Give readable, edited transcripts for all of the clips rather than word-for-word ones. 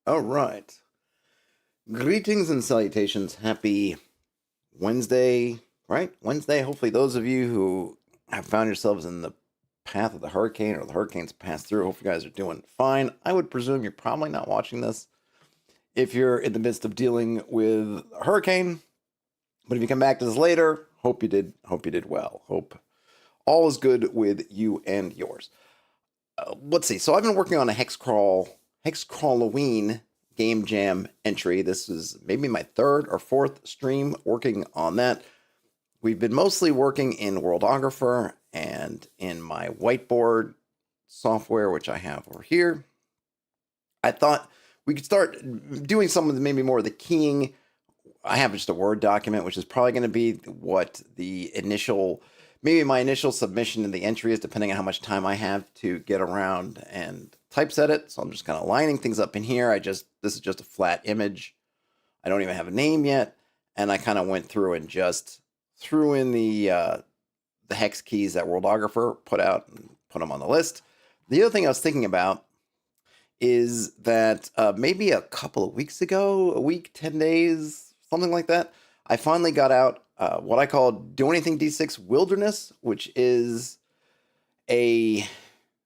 All right. Greetings and salutations. Happy Wednesday, right? Wednesday. Hopefully, those of you who have found yourselves in the path of the hurricane or the hurricane's passed through, hope you guys are doing fine. I would presume you're probably not watching this if you're in the midst of dealing with a hurricane. But if you come back to this later, hope you did well. Hope all is good with you and yours. Let's see. So I've been working on a Hexcrawloween game jam entry. This is maybe my third or fourth stream working on that. We've been mostly working in Worldographer and in my whiteboard software, which I have over here. I thought we could start doing some of the, maybe more of the keying. I have just a Word document, which is probably going to be what the initial, maybe my initial submission in the entry is, depending on how much time I have to get around and typeset it. So I'm just kind of lining things up in here. This is just a flat image. I don't even have a name yet. And I kind of went through and just threw in the hex keys that Worldographer put out and put them on the list. The other thing I was thinking about is that maybe a couple of weeks ago, a week, 10 days, something like that, I finally got out what I call Do Anything D6 Wilderness, which is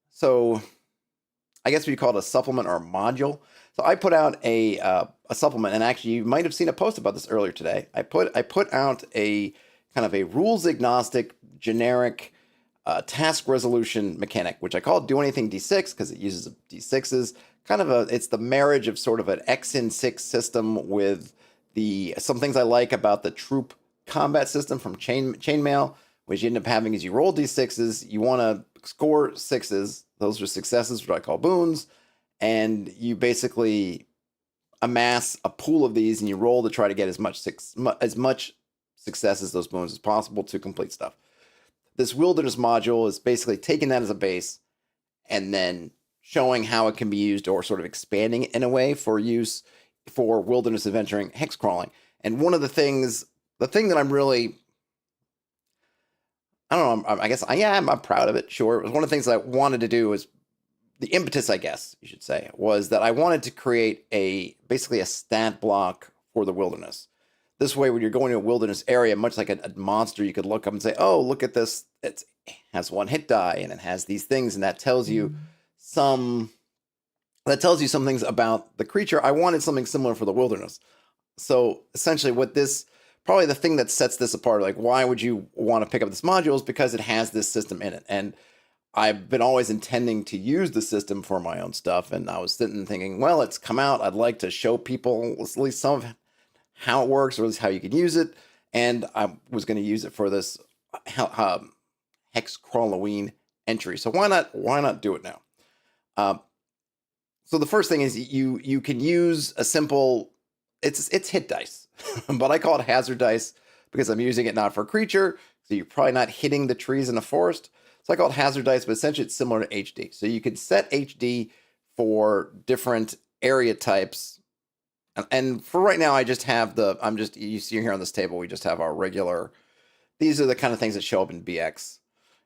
so I guess we call it a supplement or a module. So I put out a supplement, and actually you might have seen a post about this earlier today. I put out a kind of a rules agnostic generic task resolution mechanic, which I call Do Anything D6 because it uses D6s. It's the marriage of sort of an X in 6 system with some things I like about the troop combat system from Chainmail, which you end up having is you roll D6s, you want to score 6s, those are successes, which I call boons, and you basically amass a pool of these and you roll to try to get as much success as those boons as possible to complete stuff. This wilderness module is basically taking that as a base and then showing how it can be used, or sort of expanding it in a way for use for wilderness adventuring, hex crawling. And one of the thing that I'm really, I don't know, I guess I'm proud of it, sure. It was one of the things that I wanted to do, was the impetus, I guess you should say, was that I wanted to create basically a stat block for the wilderness. This way, when you're going to a wilderness area, much like a monster, you could look up and say, oh, look at this, it has 1 hit die and it has these things, and that tells you some things about the creature. I wanted something similar for the wilderness. So essentially probably the thing that sets this apart, like why would you want to pick up this module, is because it has this system in it. And I've been always intending to use the system for my own stuff. And I was sitting and thinking, well, it's come out. I'd like to show people at least some of how it works, or at least how you can use it. And I was going to use it for this Hexcrawloween entry. So why not do it now? So the first thing is you can use a simple, it's hit dice, but I call it hazard dice because I'm using it not for a creature, so you're probably not hitting the trees in a forest. So I call it hazard dice, but essentially it's similar to HD. So you can set HD for different area types. And for right now, I just have you see here on this table, we just have our regular, these are the kind of things that show up in BX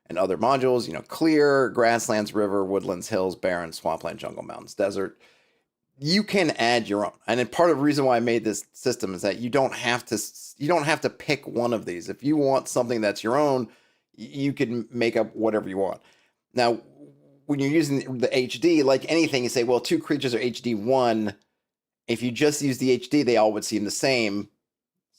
and other modules, clear, grasslands, river, woodlands, hills, barren, swampland, jungle, mountains, desert. You can add your own. And then part of the reason why I made this system is that you don't have to pick one of these. If you want something that's your own, you can make up whatever you want. Now, when you're using the HD, like anything, you say, well, 2 creatures are HD 1. If you just use the HD, they all would seem the same.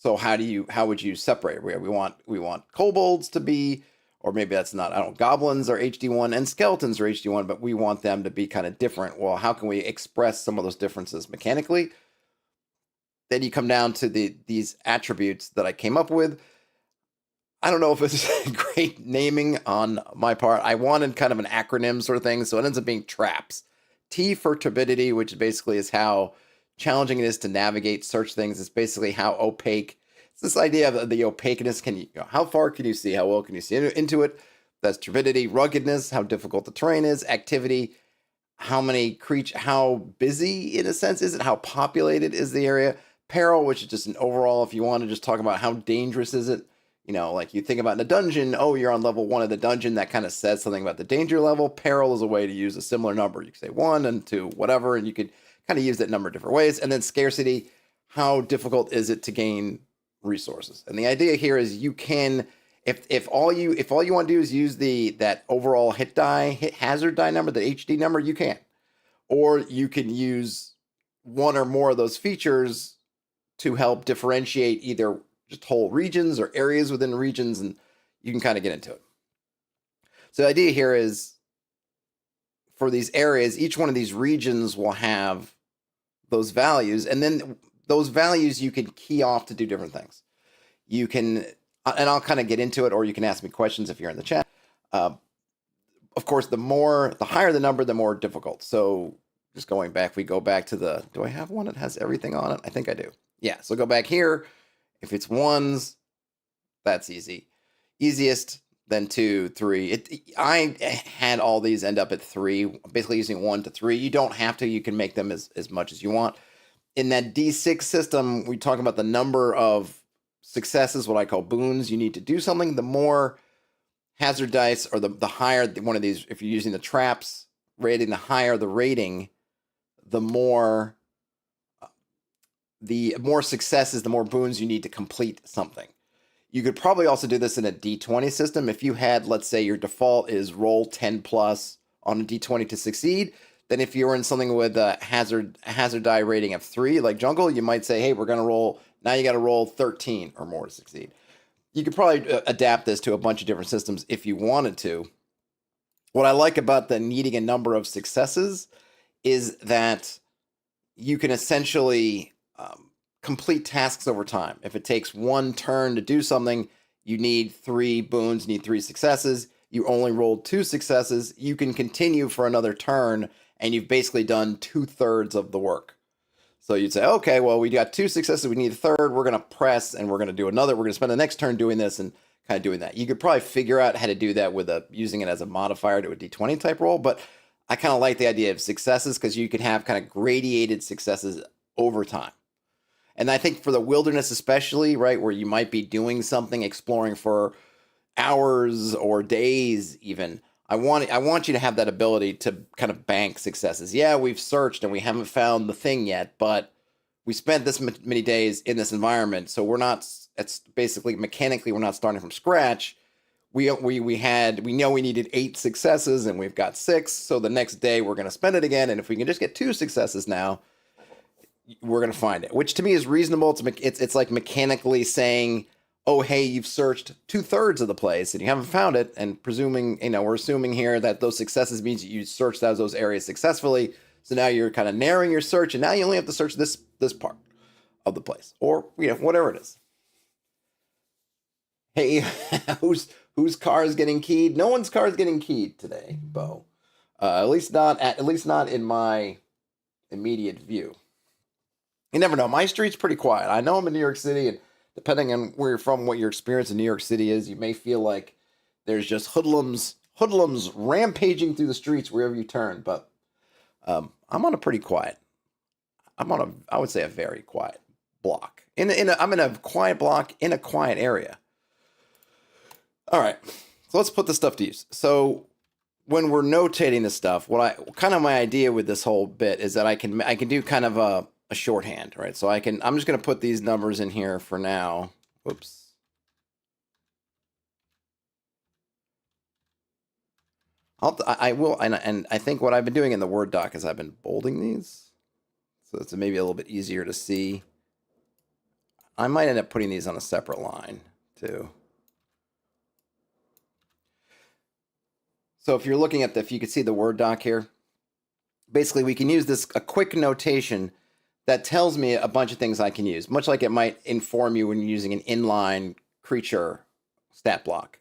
So how would you separate? We want kobolds to be, or maybe that's not, goblins are HD1 and skeletons are HD1, but we want them to be kind of different. Well, how can we express some of those differences mechanically? Then you come down to these attributes that I came up with. I don't know if it's great naming on my part. I wanted kind of an acronym sort of thing, so it ends up being TRAPS. T for turbidity, which basically is how challenging it is to navigate, search things. It's basically how opaque. It's this idea of the opaqueness. How far can you see? How well can you see into it? That's turbidity. Ruggedness, how difficult the terrain is. Activity, how busy in a sense is it? How populated is the area? Peril, which is just an overall, if you want to just talk about how dangerous is it. Like you think about in a dungeon, you're on level 1 of the dungeon. That kind of says something about the danger level. Peril is a way to use a similar number. You can say 1 and 2, whatever, and you could kind of use that number different ways. And then scarcity, how difficult is it to gain resources? And the idea here is you can, if all you want to do is use that overall hit hazard die number, the HD number, you can. Or you can use one or more of those features to help differentiate either just whole regions or areas within regions, and you can kind of get into it. So the idea here is for these areas, each one of these regions will have those values, and then those values you can key off to do different things. You can, and I'll kind of get into it, or you can ask me questions if you're in the chat. Of course, the higher the number, the more difficult. So just going back, we go back to do I have one that has everything on it? I think I do. Yeah, so go back here. If it's ones, that's easy. Easiest, then 2, 3. I had all these end up at 3, basically using 1 to 3. You don't have to. You can make them as much as you want. In that D6 system, we talk about the number of successes, what I call boons, you need to do something. The more hazard dice, or the higher one of these, if you're using the traps rating, the higher the rating, the more successes, the more boons you need to complete something. You could probably also do this in a D20 system. If you had, let's say your default is roll 10 plus on a D20 to succeed, then if you're in something with a hazard die rating of 3, like jungle, you might say, hey, we're going to roll, now you got to roll 13 or more to succeed. You could probably adapt this to a bunch of different systems if you wanted to. What I like about the needing a number of successes is that you can essentially complete tasks over time. If it takes 1 turn to do something, you need 3 boons, need 3 successes. You only rolled 2 successes. You can continue for another turn, and you've basically done 2/3 of the work. So you'd say, okay, well, we got 2 successes. We need a third. We're going to press, and we're going to do another. We're going to spend the next turn doing this and kind of doing that. You could probably figure out how to do that with using it as a modifier to a D20 type roll, but I kind of like the idea of successes because you can have kind of gradiated successes over time. And I think for the wilderness especially, right, where you might be doing something, exploring for hours or days even, I want you to have that ability to kind of bank successes. Yeah, we've searched and we haven't found the thing yet, but we spent this many days in this environment, so it's basically mechanically we're not starting from scratch. We know we needed 8 successes and we've got 6, so the next day we're going to spend it again, and if we can just get 2 successes now, we're going to find it, which to me is reasonable. It's like mechanically saying, oh, hey, you've searched 2/3 of the place and you haven't found it. And we're assuming here that those successes means you searched those areas successfully. So now you're kind of narrowing your search, and now you only have to search this part of the place, or whatever it is. Hey, whose car is getting keyed? No one's car is getting keyed today, Bo. At least not in my immediate view. You never know. My street's pretty quiet. I know I'm in New York City, and depending on where you're from, what your experience in New York City is, you may feel like there's just hoodlums rampaging through the streets wherever you turn. But I'm on a pretty quiet. I would say a very quiet block. I'm in a quiet block in a quiet area. All right, so let's put this stuff to use. So when we're notating this stuff, my idea with this whole bit is that I can do kind of a shorthand, right? So I'm just going to put these numbers in here for now. Whoops. I will, and I think what I've been doing in the Word doc is I've been bolding these, so it's maybe a little bit easier to see. I might end up putting these on a separate line too. So if you're looking at if you could see the Word doc here, basically we can use a quick notation that tells me a bunch of things I can use, much like it might inform you when you're using an inline creature stat block.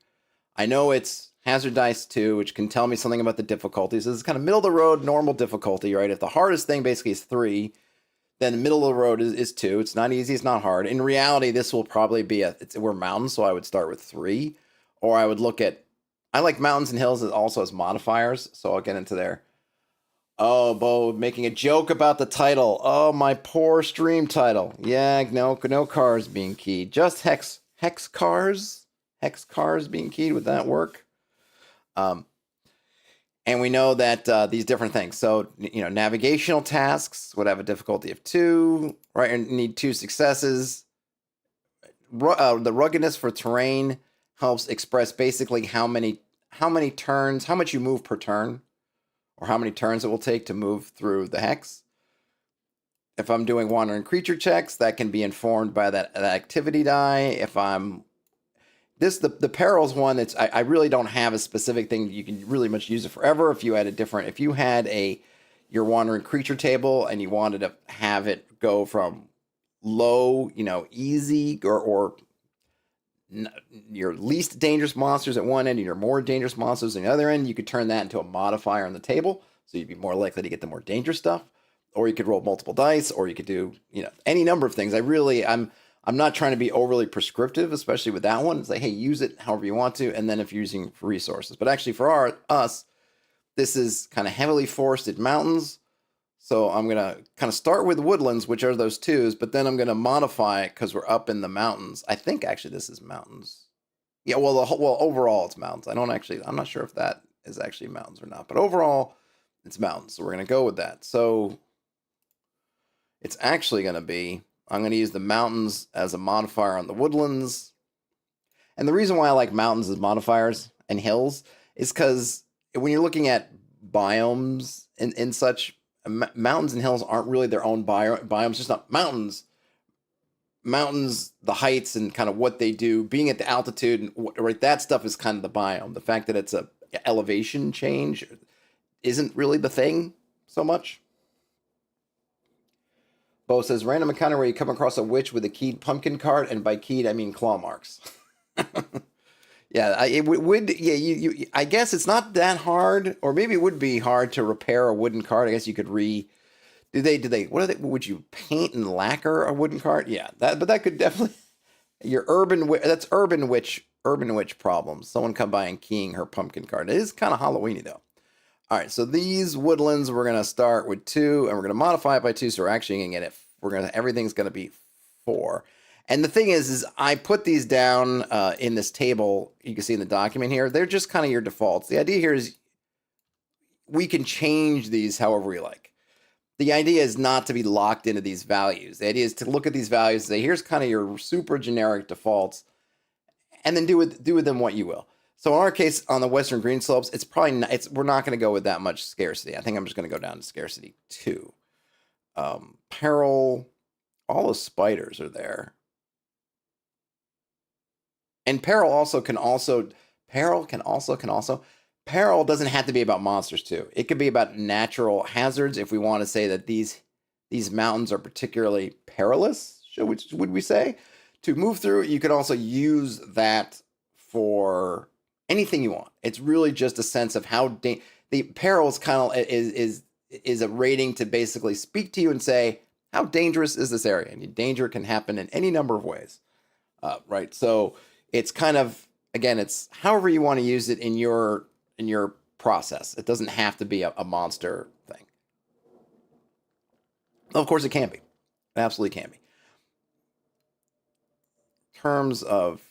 I know it's hazard dice 2, which can tell me something about the difficulties. This is kind of middle of the road, normal difficulty, right? If the hardest thing basically is 3, then the middle of the road is 2. It's not easy, it's not hard. In reality, this will probably be we're mountains, so I would start with 3. Or I would look at, I like mountains and hills also as modifiers, so I'll get into there. Oh, Bo, making a joke about the title. Oh, my poor stream title. Yeah, no cars being keyed. Just hex cars. Hex cars being keyed. Would that work? And we know that these different things. So, navigational tasks would have a difficulty of 2, right? And need 2 successes. The ruggedness for terrain helps express basically how many turns, how much you move per turn, or how many turns it will take to move through the hex. If I'm doing wandering creature checks, that can be informed by that activity die. If I'm the perils one, I really don't have a specific thing. You can really much use it forever. If you had your wandering creature table and you wanted to have it go from low, easy, or your least dangerous monsters at one end and your more dangerous monsters on the other end, you could turn that into a modifier on the table, so you'd be more likely to get the more dangerous stuff. Or you could roll multiple dice, or you could do, any number of things. I'm not trying to be overly prescriptive, especially with that one. It's like, hey, use it however you want to, and then if you're using for resources. But actually for us, this is kind of heavily forested mountains. So I'm going to kind of start with woodlands, which are those 2s, but then I'm going to modify it because we're up in the mountains. I think actually this is mountains. Yeah, well, overall it's mountains. I'm not sure if that is actually mountains or not, but overall it's mountains. So we're going to go with that. So it's actually going to be, I'm going to use the mountains as a modifier on the woodlands. And the reason why I like mountains as modifiers and hills is because when you're looking at biomes and such, mountains and hills aren't really their own biomes, just not mountains. Mountains, the heights and kind of what they do, being at the altitude, and right, that stuff is kind of the biome. The fact that it's a elevation change isn't really the thing so much. Bo says, random encounter where you come across a witch with a keyed pumpkin card, and by keyed I mean claw marks. Yeah, I guess it's not that hard, or maybe it would be hard to repair a wooden card. I guess you could would you paint and lacquer a wooden card? Yeah, but that could definitely, that's urban witch problems. Someone come by and keying her pumpkin card. It is kind of Halloweeny though. All right, so these woodlands, we're going to start with 2, and we're going to modify it by 2, so we're actually going to get it. Everything's going to be 4. And the thing is I put these down in this table. You can see in the document here. They're just kind of your defaults. The idea here is we can change these however we like. The idea is not to be locked into these values. The idea is to look at these values and say, here's kind of your super generic defaults, and then do with them what you will. So in our case, on the Western Green Slopes, we're not going to go with that much scarcity. I think I'm just going to go down to scarcity 2. Peril, all the spiders are there. And peril doesn't have to be about monsters too. It could be about natural hazards if we want to say that these mountains are particularly perilous, would we say? To move through, you could also use that for anything you want. It's really just a sense of how the peril is kind of is a rating to basically speak to you and say, how dangerous is this area? And danger can happen in any number of ways, right? So it's kind of, again, it's however you want to use it in your process. It doesn't have to be a monster thing. Of course, it can be. It absolutely can be. In terms of,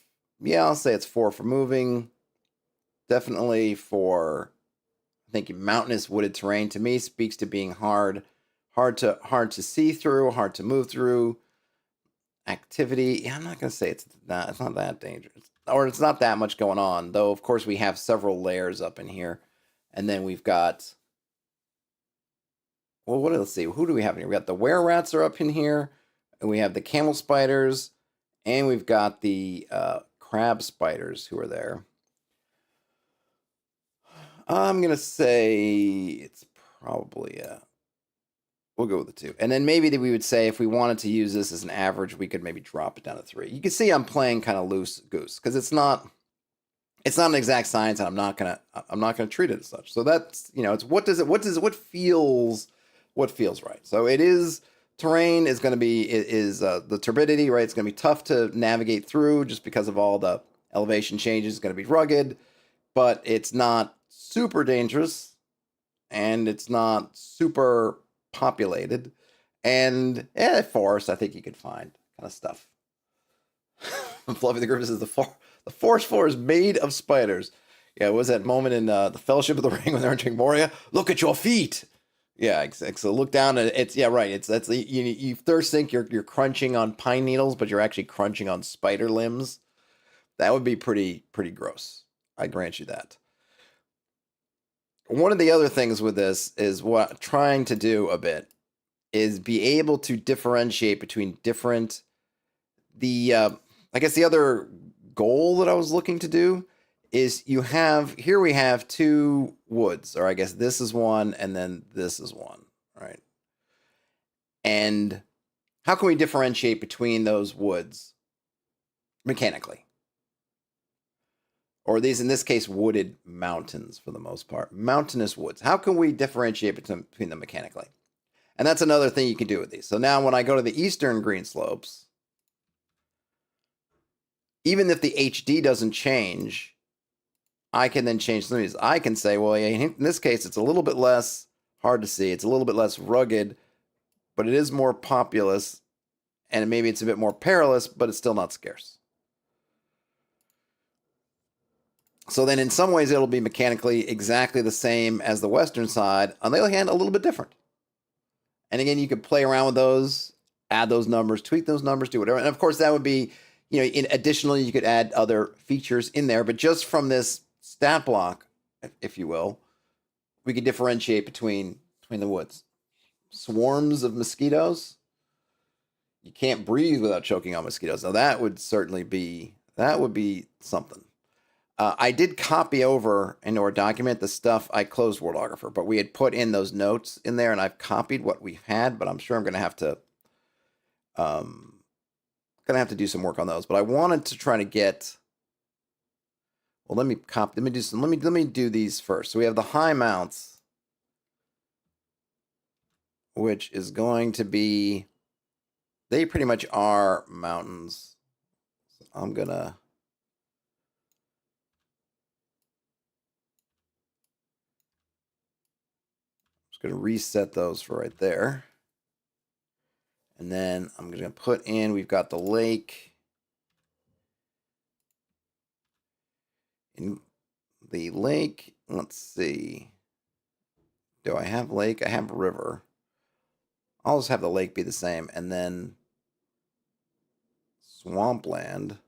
I'll say it's 4 for moving. Definitely for, I think, mountainous wooded terrain to me speaks to being hard to see through, hard to move through. Activity, I'm not going to say it's not that dangerous, or it's not that much going on, though. Of course, we have several layers up in here, and then we've got, well, let's see, who do we have in here? We got the were-rats are up in here, and we have the camel spiders, and we've got the crab spiders who are there. I'm going to say it's probably, we'll go with the 2. And then maybe that we would say if we wanted to use this as an average, we could maybe drop it down to 3. You can see I'm playing kind of loose goose because it's not an exact science, and I'm not gonna treat it as such. So that's, it's what feels right. So it is, terrain is going to be the turbidity, right? It's going to be tough to navigate through just because of all the elevation changes. It's going to be rugged, but it's not super dangerous, and it's not super populated, and forest, I think you could find kind of stuff. Fluffy the Griffin says the forest floor is made of spiders. Yeah, it was that moment in the Fellowship of the Ring when they're entering Moria. Look at your feet. Yeah, exactly. So look down and it's yeah, right. That's you first think you're crunching on pine needles, but you're actually crunching on spider limbs. That would be pretty gross. I grant you that. One of the other things with this is what I'm trying to do a bit is be able to differentiate between different I guess the other goal that I was looking to do is here we have two woods, or I guess this is one and then this is one, right? And how can we differentiate between those woods mechanically? Or these, in this case, wooded mountains for the most part. Mountainous woods. How can we differentiate between them mechanically? And that's another thing you can do with these. So now when I go to the eastern green slopes, even if the HD doesn't change, I can then change some of these. I can say, well, in this case, it's a little bit less hard to see. It's a little bit less rugged, but it is more populous. And maybe it's a bit more perilous, but it's still not scarce. So then in some ways, it'll be mechanically exactly the same as the western side. On the other hand, a little bit different. And again, you could play around with those, add those numbers, tweak those numbers, do whatever. And of course, that would be, additionally, you could add other features in there. But just from this stat block, if you will, we could differentiate between the woods. Swarms of mosquitoes. You can't breathe without choking on mosquitoes. Now, that would be something. I did copy over into our document the stuff I closed Worldographer, but we had put in those notes in there, and I've copied what we've had, but I'm sure I'm going to have to do some work on those. But I wanted to try to get. Well, let me copy. Let me do these first. So we have the high mounts, which is going to be. They pretty much are mountains. So I'm gonna. Going to reset those for right there. And then I'm going to put in, we've got the lake. In the lake, let's see. Do I have lake? I have river. I'll just have the lake be the same. And then swampland.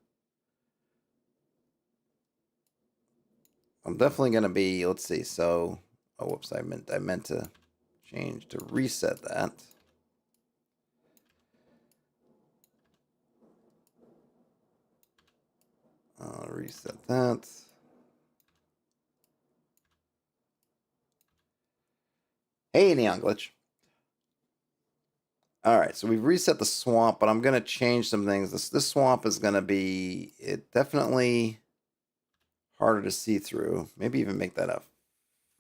I'm definitely going to be, let's see. So, whoops, I meant to change to reset that. I'll reset that. Hey, Neon Glitch. All right, so we've reset the swamp, but I'm going to change some things. This swamp is going to be definitely harder to see through. Maybe even make that a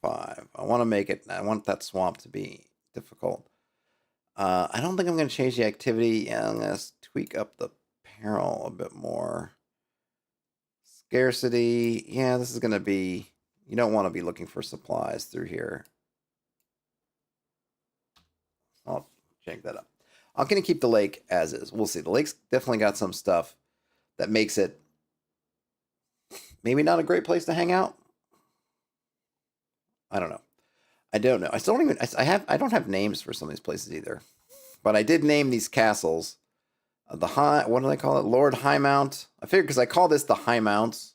5. I want that swamp to be difficult. I don't think I'm going to change the activity. Yeah, I'm going to tweak up the peril a bit more. Scarcity. Yeah, this is going to be. You don't want to be looking for supplies through here. I'll check that up. I'm going to keep the lake as is. We'll see. The lake's definitely got some stuff that makes it maybe not a great place to hang out. I don't know. I don't know. I still don't even. I don't have names for some of these places either. But I did name these castles. What do they call it? Lord Highmount. I figured because I call this the Highmounts,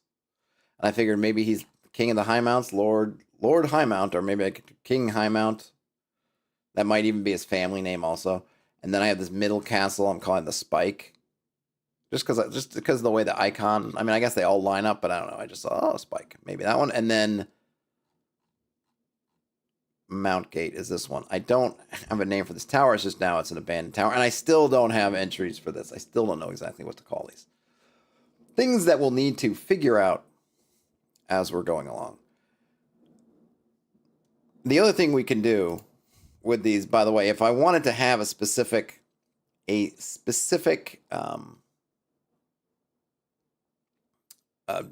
and I figured maybe he's King of the Highmounts, Lord Highmount, or maybe King Highmount. That might even be his family name also. And then I have this middle castle. I'm calling the Spike, just because of the way the icon. I mean, I guess they all line up, but I don't know. I just saw Spike, maybe that one, and then Mount Gate is this one. I don't have a name for this tower. It's just now it's an abandoned tower, and I still don't have entries for this. I still don't know exactly what to call these. Things that we'll need to figure out as we're going along. The other thing we can do with these, by the way, if I wanted to have a specific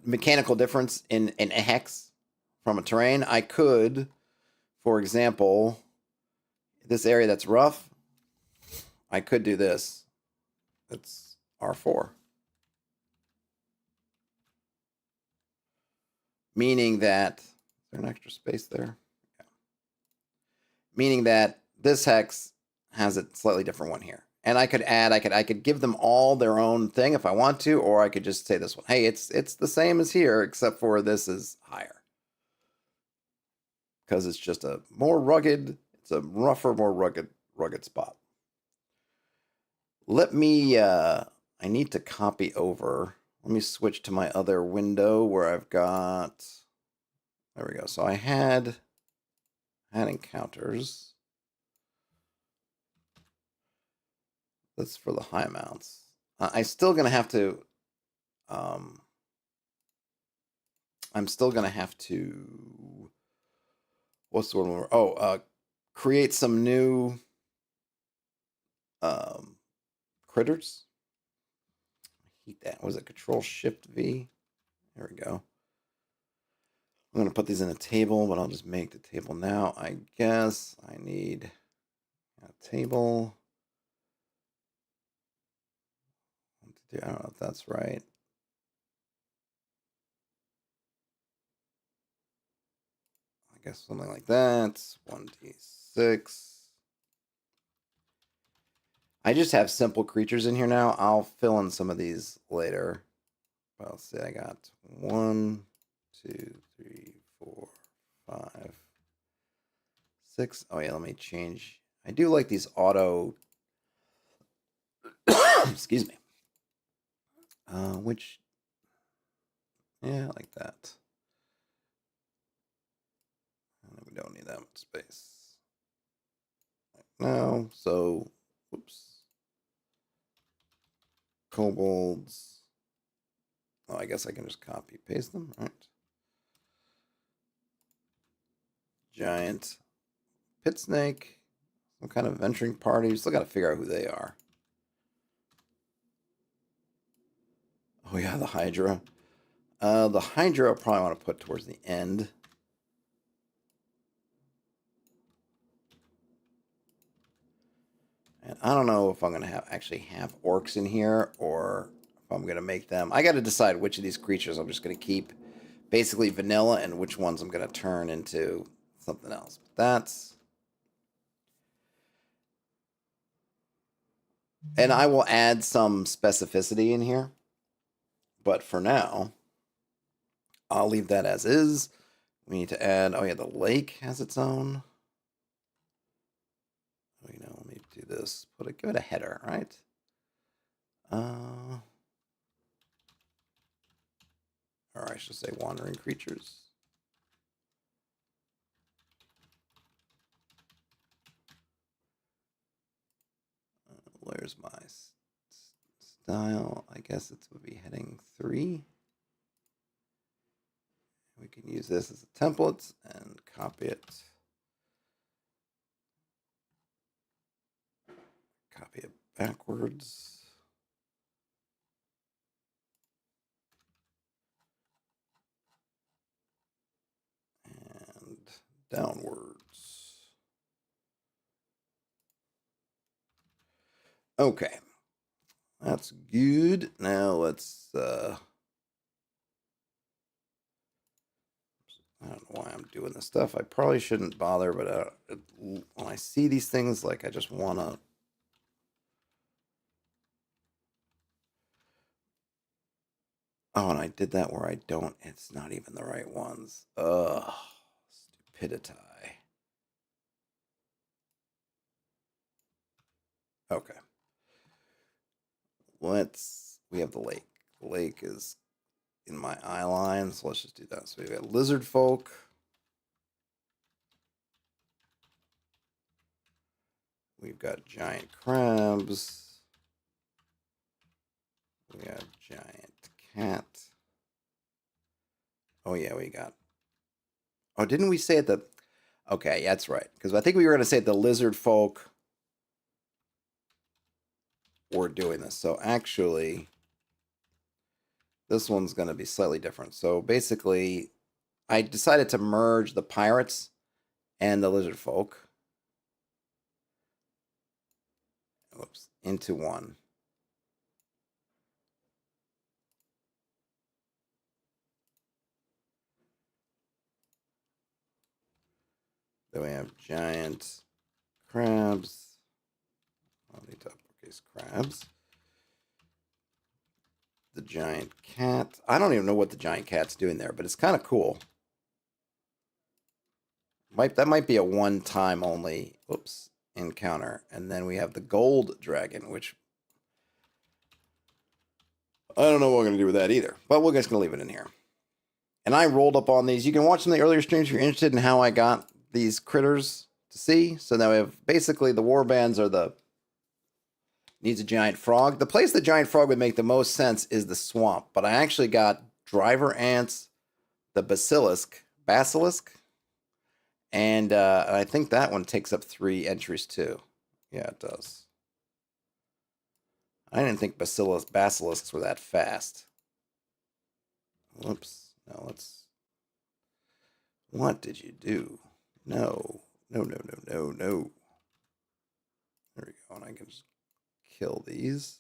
mechanical difference in a hex from a terrain, I could, for example, this area that's rough, I could do this. It's R4. meaning that, is there an extra space there? Yeah. Meaning that this hex has a slightly different one here. And I could add, I could give them all their own thing if I want to, or I could just say this one, hey, it's the same as here, except for this is higher. Because it's just a more rugged, it's a rougher, more rugged spot. Let me, I need to copy over. Let me switch to my other window where I've got, there we go. So I had encounters. That's for the high mounts. I'm still going to have to, I'm still going to have to, what's the one more? Oh, create some new critters. Heat that. Was it Control Shift V? There we go. I'm going to put these in a table, but I'll just make the table now. I guess I need a table. I don't know if that's right. I guess something like that. 1d6. I just have simple creatures in here now. I'll fill in some of these later. Well, let's see. I got 1, 2, 3, 4, 5, 6. Oh yeah, let me change. I do like these auto. Excuse me. Which, yeah, I like that. And we don't need that much space. Now, so, whoops. Kobolds. Oh, I guess I can just copy paste them, right? Giant pit snake. Some kind of venturing party. Still got to figure out who they are. Oh yeah, the Hydra. The Hydra I probably want to put towards the end. And I don't know if I'm going to actually have orcs in here or if I'm going to make them. I got to decide which of these creatures I'm just going to keep basically vanilla and which ones I'm going to turn into something else. But that's... And I will add some specificity in here. But for now, I'll leave that as is. We need to add... Oh yeah, the lake has its own. You know, let me do this. Give it a header, right? Or I should say wandering creatures. Where's my style? I guess it would be heading 3. We can use this as a template and copy it. Copy it backwards. And downwards. Okay. That's good. Now let's I don't know why I'm doing this stuff. I probably shouldn't bother, but when I see these things, like I just want to. Oh, and I did that where I don't. It's not even the right ones. Ugh, stupidity. Okay. We have the lake. The lake is in my eye line, so let's just do that. So we've got lizard folk. We've got giant crabs. We got giant cat. Oh yeah, we got. Oh, didn't we say it the? Okay, yeah, that's right. Because I think we were going to say the lizard folk were doing this. So actually, this one's going to be slightly different. So basically, I decided to merge the pirates and the lizard folk. Whoops, into one. Then we have giant crabs. I'll need to uppercase crabs. The giant cat. I don't even know what the giant cat's doing there, but it's kind of cool. That might be a one-time only, oops, encounter. And then we have the gold dragon, which I don't know what we're going to do with that either. But we're just going to leave it in here. And I rolled up on these. You can watch some of the earlier streams if you're interested in how I got these critters to see. So now we have basically the warbands are the needs a giant frog. The place the giant frog would make the most sense is the swamp. But I actually got driver ants, the basilisk, and I think that one takes up 3 entries too. Yeah, it does. I didn't think basilisks were that fast. Whoops. No, let's... What did you do? No. No. There we go. And I can just kill these.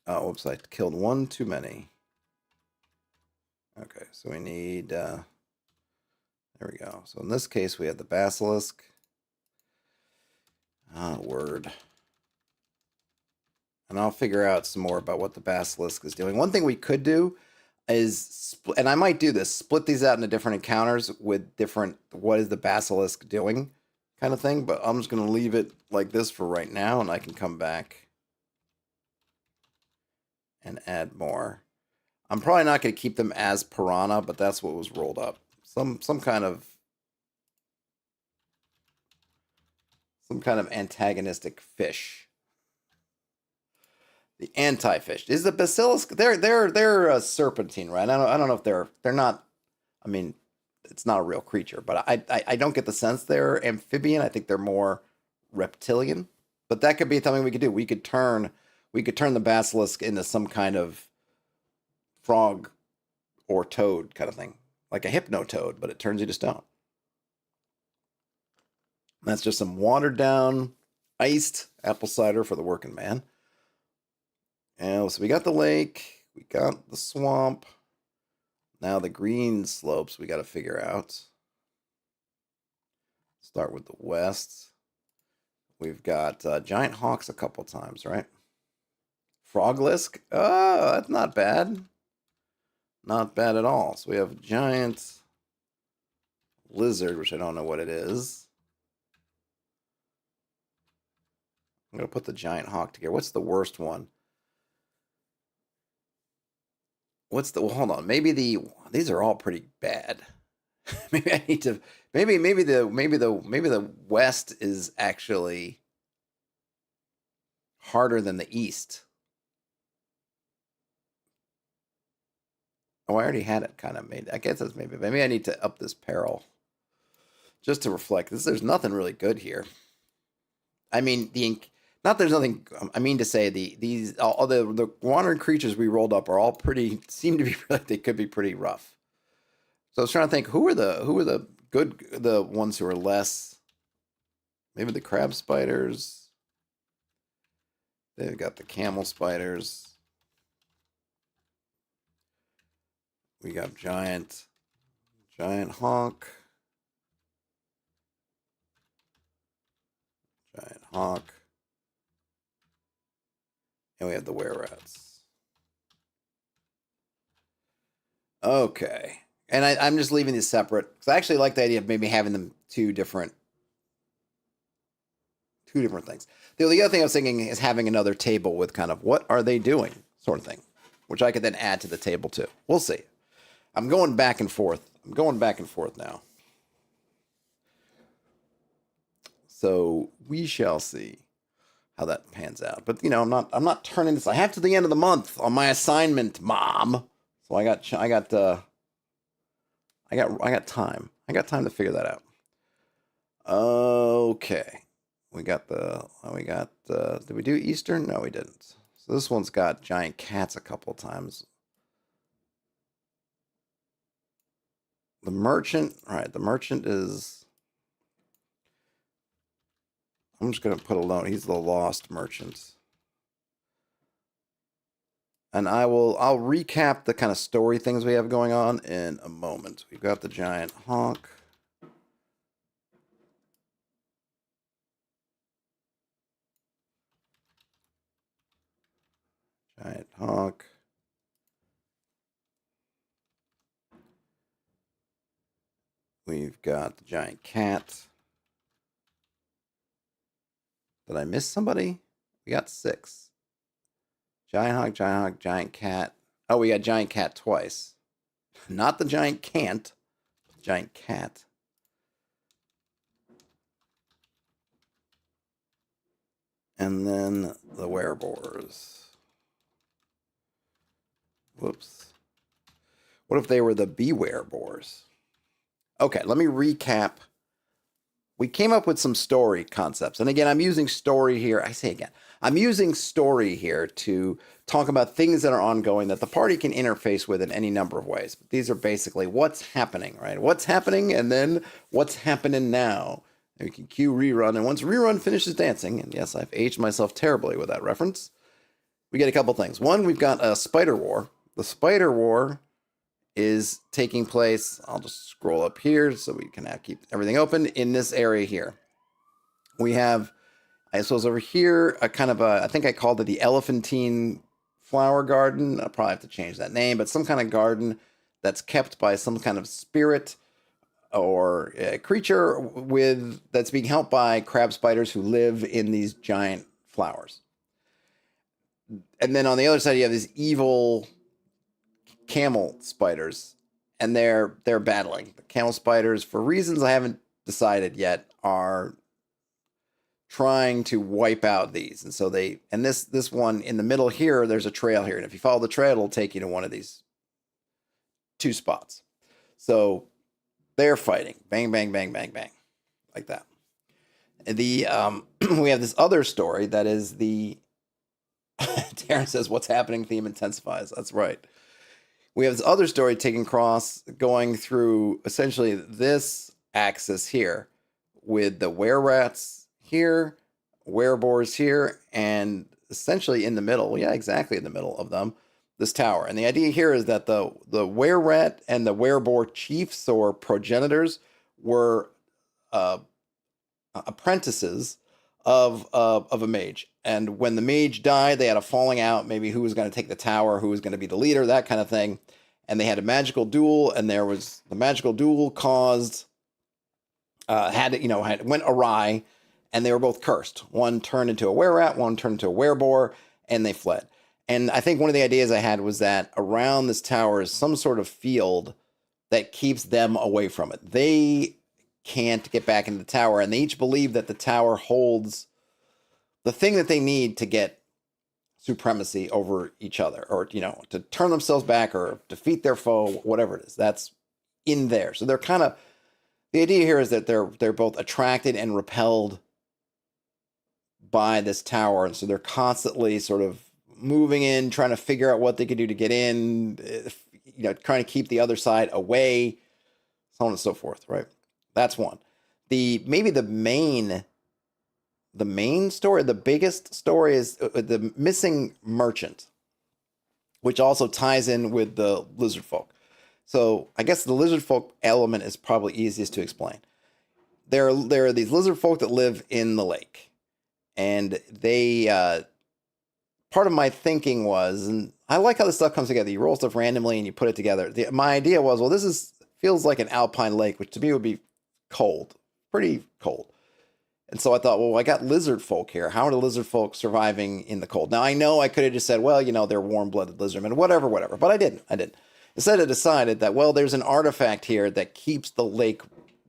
Oh, whoops. I killed one too many. Okay, so we need... there we go. So in this case, we have the basilisk. Word. And I'll figure out some more about what the basilisk is doing. One thing we could do is, and I might do this, split these out into different encounters with different, what is the basilisk doing kind of thing. But I'm just going to leave it like this for right now, and I can come back and add more. I'm probably not going to keep them as piranha, but that's what was rolled up. Some kind of antagonistic fish. The anti-fish is the basilisk. They're a serpentine, right? I don't know if they're not. I mean, it's not a real creature, but I don't get the sense they're amphibian. I think they're more reptilian. But that could be something we could do. We could turn the basilisk into some kind of frog or toad kind of thing, like a hypnotoad, but it turns you to stone. That's just some watered down, iced apple cider for the working man. And so we got the lake, we got the swamp. Now the green slopes we got to figure out. Start with the west. We've got giant hawks a couple times, right? Froglisk. Oh, that's not bad. Not bad at all. So we have giant lizard, which I don't know what it is. I'm going to put the giant hawk together. What's the worst one? Well, hold on. Maybe these are all pretty bad. Maybe I need to, maybe the west is actually harder than the east. Oh, I already had it kind of made. I guess that's maybe I need to up this peril just to reflect this. There's nothing really good here. I mean, there's nothing. I mean to say all the wandering creatures we rolled up are all seem to be like they could be pretty rough. So I was trying to think who are the ones who are less. Maybe the crab spiders. They've got the camel spiders. We got giant hawk. Giant hawk. And we have the were-rats. Okay. And I'm just leaving these separate. Because I actually like the idea of maybe having them two different things. The other thing I was thinking is having another table with kind of what are they doing sort of thing. Which I could then add to the table too. We'll see. I'm going back and forth. Now. So we shall see how that pans out. But I'm not turning this. I have to the end of the month on my assignment, Mom. So I got time. I got time to figure that out. Okay. Did we do Eastern? No, we didn't. So this one's got giant cats a couple times. The merchant, right? The merchant is. I'm just going to put alone. He's the lost merchant. And I'll recap the kind of story things we have going on in a moment. We've got the giant honk. Giant honk. We've got the giant cat. Did I miss somebody? We got 6. Giant honk, giant cat. Oh, we got giant cat twice. Not the giant cant, giant cat. And then the werebores. Whoops. What if they were the beware boars? Okay, let me recap. We came up with some story concepts. And again, I'm using story here. I say again, I'm using story here to talk about things that are ongoing that the party can interface with in any number of ways. But these are basically what's happening, right? What's happening and then what's happening now. And we can cue rerun. And once rerun finishes dancing, and yes, I've aged myself terribly with that reference, we get a couple things. One, we've got a spider war. The spider war is taking place. I'll just scroll up here so we can keep everything open in this area here. We have, I suppose over here, a kind of a, I think I called it the Elephantine Flower Garden. I'll probably have to change that name, but some kind of garden that's kept by some kind of spirit or a creature that's being helped by crab spiders who live in these giant flowers. And then on the other side, you have these evil camel spiders, and they're battling. The camel spiders, for reasons I haven't decided yet, are trying to wipe out these. And so this one in the middle here, there's a trail here, and if you follow the trail, it'll take you to one of these 2 spots. So they're fighting, bang, bang, bang, bang, bang, like that. And the we have this other story that is the Darren says, "What's happening?" Theme intensifies. That's right. We have this other story taking cross, going through essentially this axis here with the were-rats here, were-boars here, and essentially in the middle, yeah, exactly in the middle of them, this tower. And the idea here is that the were-rat and the were-boar chiefs or progenitors were apprentices of a mage. And when the mage died, they had a falling out, maybe who was going to take the tower, who was going to be the leader, that kind of thing. And they had a magical duel, and the magical duel caused, went awry, and they were both cursed. One turned into a were-rat, one turned into a were-boar, and they fled. And I think one of the ideas I had was that around this tower is some sort of field that keeps them away from it. They can't get back into the tower, and they each believe that the tower holds the thing that they need to get supremacy over each other, or to turn themselves back or defeat their foe, whatever it is. That's in there. So they're kind of, the idea here is that they're both attracted and repelled by this tower, and so they're constantly sort of moving in, trying to figure out what they could do to get in, trying to keep the other side away, so on and so forth, right? That's one. Maybe the main story, the biggest story is the missing merchant, which also ties in with the lizard folk. So I guess the lizard folk element is probably easiest to explain. There are these lizard folk that live in the lake, and they part of my thinking was, and I like how this stuff comes together. You roll stuff randomly and you put it together. My idea was, well, this feels like an alpine lake, which to me would be cold, pretty cold. And so I thought, well, I got lizard folk here. How are the lizard folk surviving in the cold? Now, I know I could have just said, well, they're warm-blooded lizardmen, whatever. But I didn't. Instead, I decided that, well, there's an artifact here that keeps the lake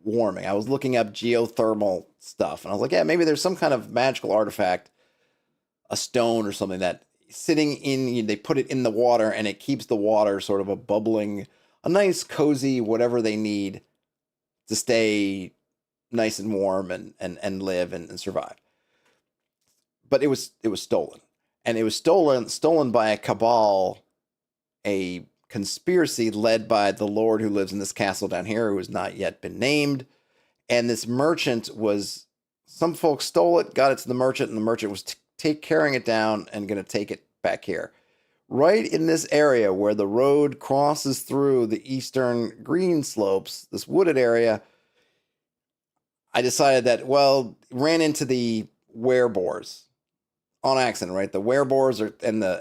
warming. I was looking up geothermal stuff, and I was like, yeah, maybe there's some kind of magical artifact, a stone or something that sitting in, they put it in the water, and it keeps the water sort of a bubbling, a nice, cozy, whatever they need to stay nice and warm and live and survive. But it was stolen. And it was stolen by a cabal, a conspiracy led by the lord who lives in this castle down here, who has not yet been named. And this merchant some folks stole it, got it to the merchant, and the merchant was carrying it down and going to take it back here. right in this area where the road crosses through the eastern green slopes, this wooded area, I decided that, well, ran into the werebores on accident, right? The werebores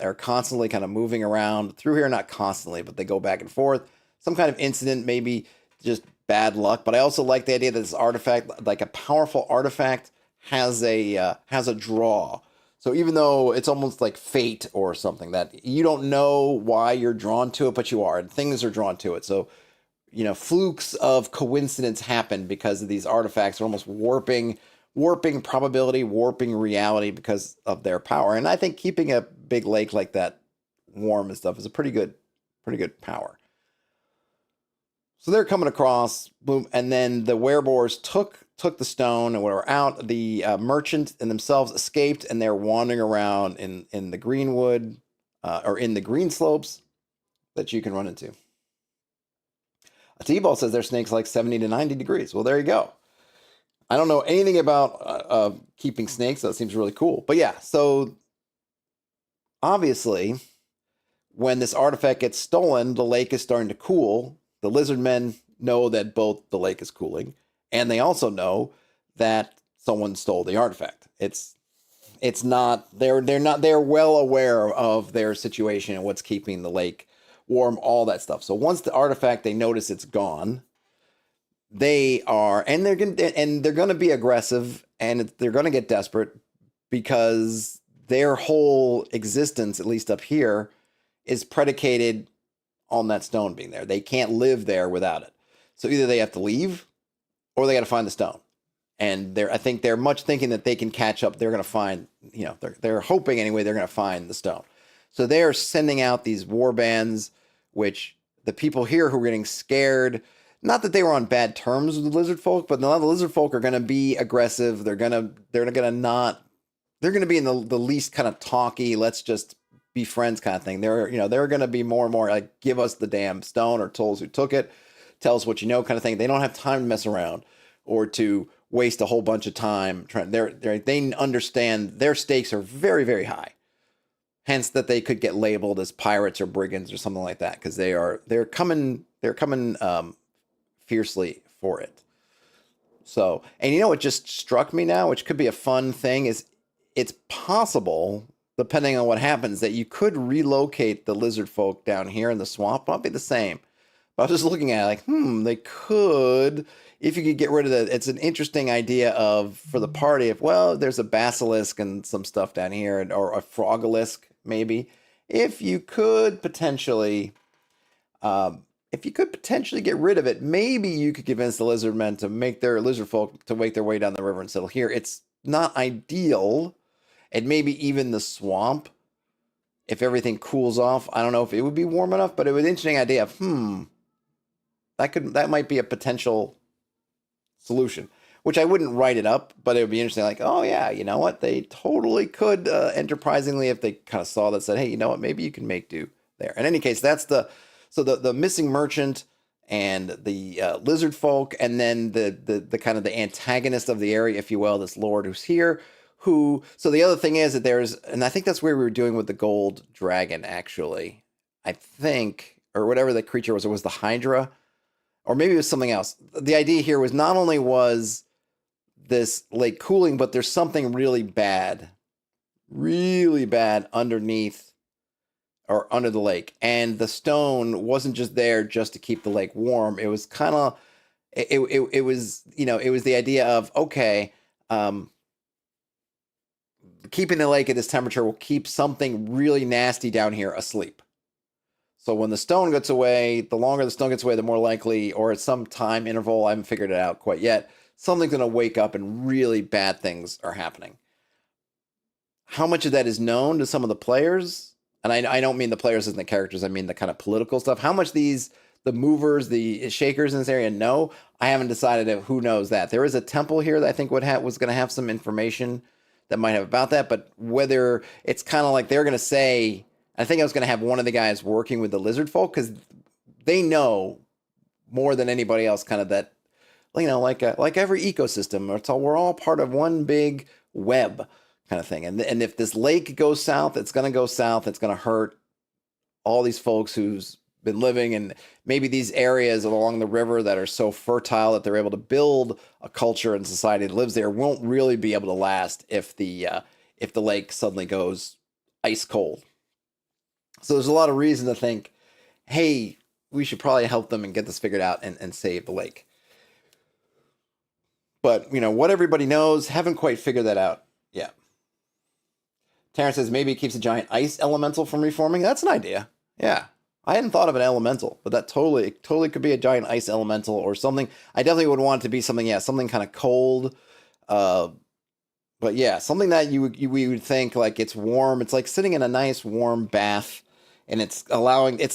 are constantly kind of moving around through here, not constantly, but they go back and forth. Some kind of incident, maybe just bad luck. But I also like the idea that this artifact, like a powerful artifact, has a draw. So even though it's almost like fate or something, that you don't know why you're drawn to it, but you are, and things are drawn to it. So, flukes of coincidence happen because of these artifacts are almost warping probability, warping reality because of their power. And I think keeping a big lake like that warm and stuff is a pretty good power. So they're coming across, boom, and then the werebores took the stone and were out. The merchant and themselves escaped, and they're wandering around in the greenwood or in the green slopes that you can run into. A T-ball says their snake's like 70 to 90 degrees. Well, there you go. I don't know anything about keeping snakes, so that seems really cool. But yeah, so obviously, when this artifact gets stolen, the lake is starting to cool. The lizard men know that both the lake is cooling, and they also know that someone stole the artifact. It's not they're well aware of their situation and what's keeping the lake warm, all that stuff. So once the artifact, they notice it's gone, they're going to be aggressive, and they're going to get desperate because their whole existence, at least up here, is predicated on that stone being there. They can't live there without it. So either they have to leave or they got to find the stone. And I think they're much thinking that they can catch up. They're going to find, they're hoping anyway, they're going to find the stone. So they're sending out these war bands, which the people here who are getting scared, not that they were on bad terms with the lizard folk, but a lot of the lizard folk are going to be aggressive. They're going to be in the least kind of talky, let's just be friends kind of thing. They're going to be more and more like, give us the damn stone, or tell us who took it, tell us what you know kind of thing. They don't have time to mess around or to waste a whole bunch of time trying. They understand their stakes are very, very high. Hence that they could get labeled as pirates or brigands or something like that, because they're coming fiercely for it. So, and what just struck me now, which could be a fun thing, is it's possible, depending on what happens, that you could relocate the lizard folk down here in the swamp. Not be the same. But I was just looking at it like, they could, if you could get rid of that. It's an interesting idea for the party. There's a basilisk and some stuff down here, or a frogalisk maybe. If you could potentially get rid of it, maybe you could convince the lizard men to make their lizard folk to make their way down the river and settle here. It's not ideal. And maybe even the swamp, if everything cools off, I don't know if it would be warm enough, but it was an interesting idea of, that might be a potential solution, which I wouldn't write it up, but it would be interesting. Like, oh yeah, you know what? They totally could, enterprisingly, if they kind of saw that, said, hey, you know what? Maybe you can make do there. In any case, that's the missing merchant and the lizard folk, and then the kind of the antagonist of the area, if you will, this lord who's here. So the other thing is that and I think that's where we were doing with the gold dragon, actually. I think, or whatever the creature was, it was the Hydra, or maybe it was something else. The idea here was not only was this lake cooling, but there's something really bad underneath or under the lake. And the stone wasn't just there just to keep the lake warm. It was kind of, it was the idea of, okay, keeping the lake at this temperature will keep something really nasty down here asleep. So when the stone gets away, the longer the stone gets away, the more likely, or at some time interval, I haven't figured it out quite yet, something's going to wake up and really bad things are happening. How much of that is known to some of the players? And I don't mean the players as in the characters, I mean the kind of political stuff. How much the movers, the shakers in this area know? I haven't decided who knows that. There is a temple here that I think was going to have some information that might have about that, but whether it's kind of like they're going to say, I think I was going to have one of the guys working with the lizard folk, because they know more than anybody else kind of that, like every ecosystem, we're all part of one big web kind of thing. And if this lake goes south, it's going to go south. It's going to hurt all these folks who's been living in maybe these areas along the river that are so fertile that they're able to build a culture and society that lives there won't really be able to last if the lake suddenly goes ice cold. So there's a lot of reason to think, hey, we should probably help them and get this figured out and save the lake. But, what everybody knows, haven't quite figured that out yet. Terrence says maybe it keeps a giant ice elemental from reforming. That's an idea. Yeah. I hadn't thought of an elemental, but that totally could be a giant ice elemental or something. I definitely would want it to be something, something kind of cold. But yeah, something that we would think like it's warm. It's like sitting in a nice warm bath, and it's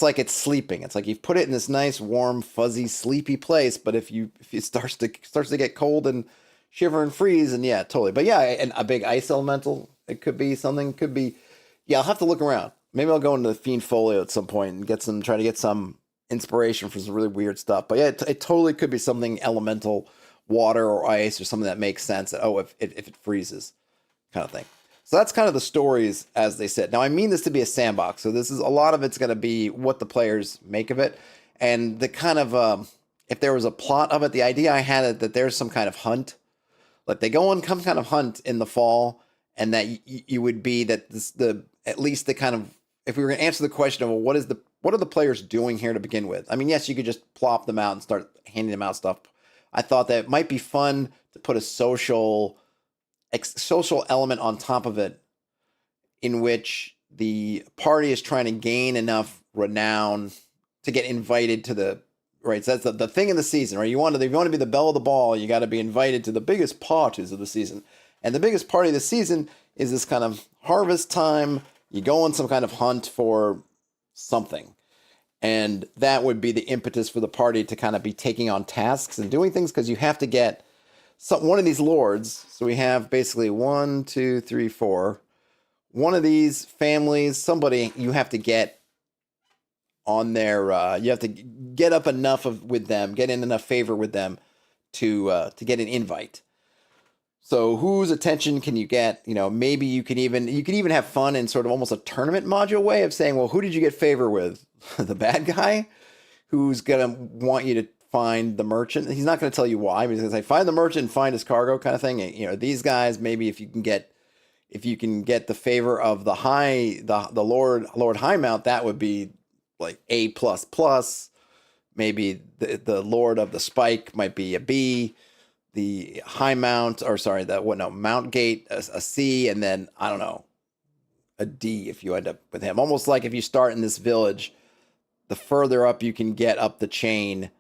like it's sleeping. It's like you've put it in this nice warm fuzzy sleepy place. But if it starts to get cold and shiver and freeze, and yeah, totally. But yeah, and a big ice elemental. It could be something. Could be. Yeah, I'll have to look around. Maybe I'll go into the Fiend Folio at some point and try to get some inspiration for some really weird stuff. But yeah, it totally could be something elemental, water or ice or something that makes sense. If it freezes, kind of thing. So that's kind of the stories as they sit. Now, I mean this to be a sandbox. So this is a lot of it's going to be what the players make of it. And the kind of, if there was a plot of it, the idea I had that there's some kind of hunt. Like they go on some kind of hunt in the fall, and that you would be that at least the kind of, if we were going to answer the question of, well, what are the players doing here to begin with? I mean, yes, you could just plop them out and start handing them out stuff. I thought that it might be fun to put a social element on top of it, in which the party is trying to gain enough renown to get invited to the right. So that's the thing in the season, right? If you want to be the belle of the ball, you got to be invited to the biggest parties of the season. And the biggest party of the season is this kind of harvest time. You go on some kind of hunt for something. And that would be the impetus for the party to kind of be taking on tasks and doing things, because you have to get one of these lords. So we have basically 1, 2, 3, 4. One of these families, somebody you have to get on their, you have to get up enough with them, get in enough favor with them to get an invite. So whose attention can you get? Maybe you could even have fun in sort of almost a tournament module way of saying, well, who did you get favor with? The bad guy who's going to want you to find the merchant. He's not going to tell you why, but he's going to say, find the merchant and find his cargo kind of thing. And, these guys, maybe if you can get the favor of the Lord Highmount, that would be like A++. Maybe the Lord of the Spike might be a B. The Mount Gate, a C, and then, I don't know, a D if you end up with him. Almost like if you start in this village, the further up you can get up the chain,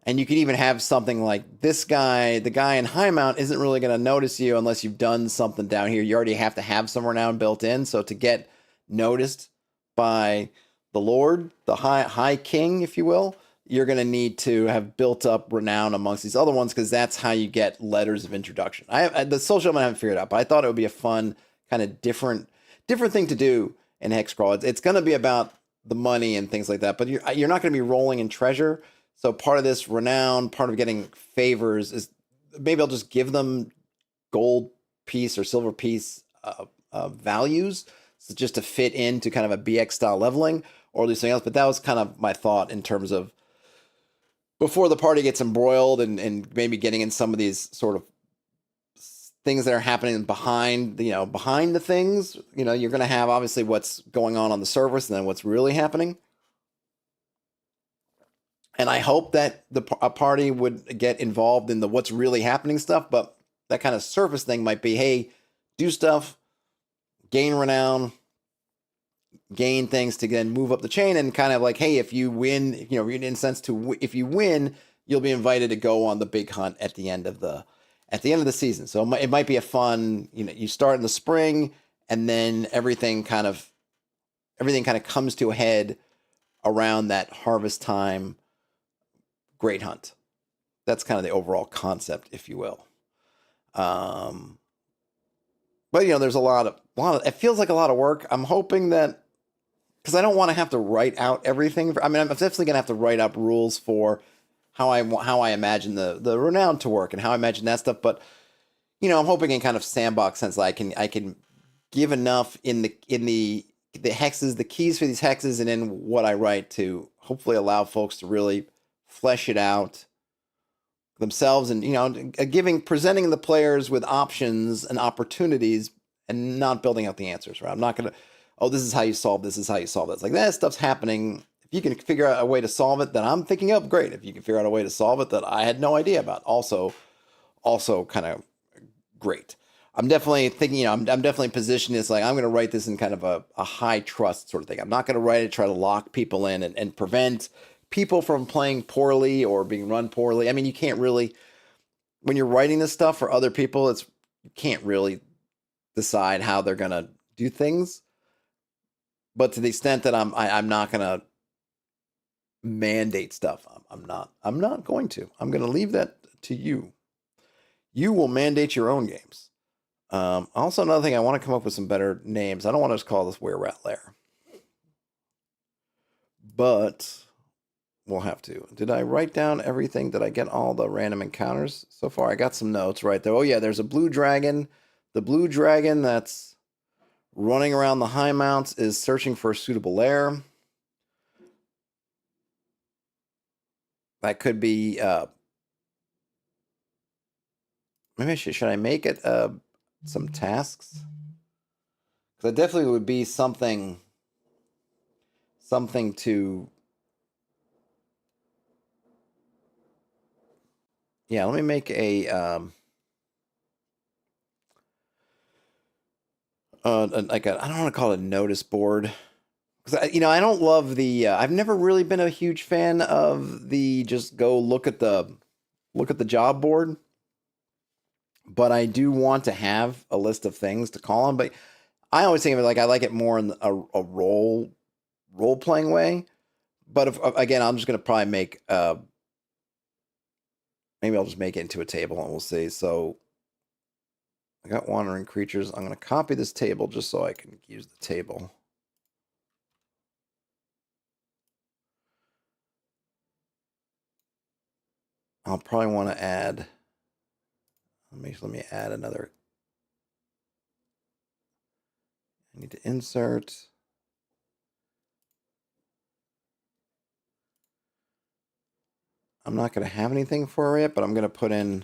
and you can even have something like this guy, the guy in Highmount isn't really going to notice you unless you've done something down here. You already have to have some renown built in. So to get noticed by the Lord, the High King, if you will, you're going to need to have built up renown amongst these other ones, because that's how you get letters of introduction. The social element I haven't figured out, but I thought it would be a fun kind of different thing to do in Hexcrawl. It's going to be about the money and things like that, but you're not going to be rolling in treasure. So part of this renown, part of getting favors is maybe I'll just give them gold piece or silver piece values, so just to fit into kind of a BX style leveling or something else. But that was kind of my thought in terms of before the party gets embroiled and maybe getting in some of these sort of things that are happening behind the things. You're going to have obviously what's going on the surface and then what's really happening. And I hope that a party would get involved in the what's really happening stuff, but that kind of surface thing might be, hey, do stuff, gain renown, gain things to then move up the chain, and kind of like, hey, if you win, in a sense if you win, you'll be invited to go on the big hunt at the end of the season. So it might be a fun, you start in the spring, and then everything kind of comes to a head around that harvest time great hunt. That's kind of the overall concept, if you will. But there's a lot of it feels like a lot of work. I'm hoping that, because I don't want to have to write out everything. I'm definitely gonna have to write up rules for how I imagine the renown to work and how I imagine that stuff. But I'm hoping in kind of sandbox sense that I can give enough in the the hexes, the keys for these hexes, and then what I write to hopefully allow folks to really flesh it out themselves, and presenting the players with options and opportunities, and not building out the answers. Right? I'm not gonna, oh, this is how you solve this. Is how you solve this. Like that stuff's happening. If you can figure out a way to solve it that I'm thinking of, great. If you can figure out a way to solve it that I had no idea about, also kind of great. I'm definitely thinking, I'm definitely positioned as like, I'm going to write this in kind of a high trust sort of thing. I'm not going to write it, try to lock people in and prevent people from playing poorly or being run poorly. I mean, you can't really, when you're writing this stuff for other people, you can't really decide how they're going to do things. But to the extent that I'm not going to mandate stuff, I'm not going to. I'm going to leave that to you. You will mandate your own games. Also, another thing, I want to come up with some better names. I don't want to just call this Were Rat Lair, but we'll have to. Did I write down everything? Did I get all the random encounters so far? I got some notes right there. Oh yeah, there's a blue dragon. The blue dragon that's running around the high mounts is searching for a suitable lair. That could be maybe should I make it some tasks? Because it definitely would be something to, yeah, let me make a like I don't want to call it a notice board, because I don't love the I've never really been a huge fan of the just go look at the job board, but I do want to have a list of things to call on. But I always think of it like I like it more in a role playing way. But again, I'm just gonna probably make maybe I'll just make it into a table and we'll see. So I got wandering creatures. I'm gonna copy this table just so I can use the table. I'll probably want to add. Let me add another. I need to insert. I'm not going to have anything for it, but I'm going to put in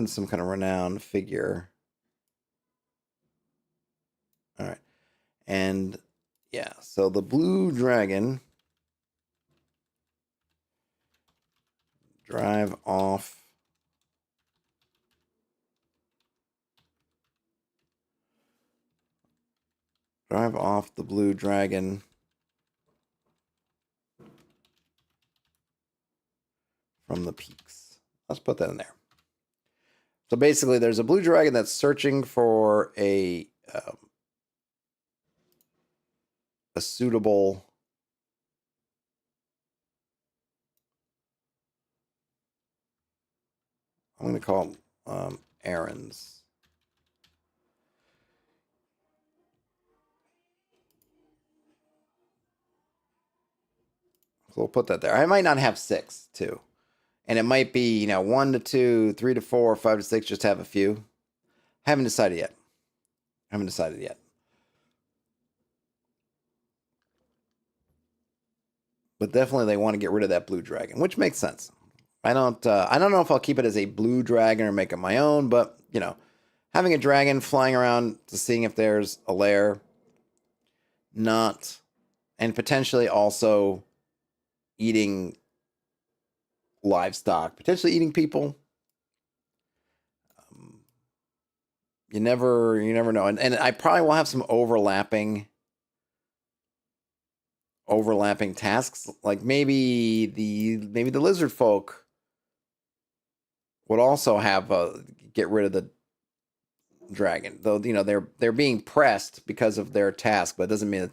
some kind of renowned figure. All right. And yeah, so the blue dragon, drive off the blue dragon from the peaks. Let's put that in there. So basically, there's a blue dragon that's searching for a suitable I'm going to call them errands. So we'll put that there. I might not have 6 too. And it might be, 1 to 2, 3 to 4, 5 to 6, just have a few. Haven't decided yet. But definitely they want to get rid of that blue dragon, which makes sense. I don't know if I'll keep it as a blue dragon or make it my own, but, having a dragon flying around to seeing if there's a lair, and potentially also eating livestock, potentially eating people. You never know. And I probably will have some overlapping tasks. Like maybe the lizard folk would also have get rid of the dragon. Though, they're being pressed because of their task, but it doesn't mean that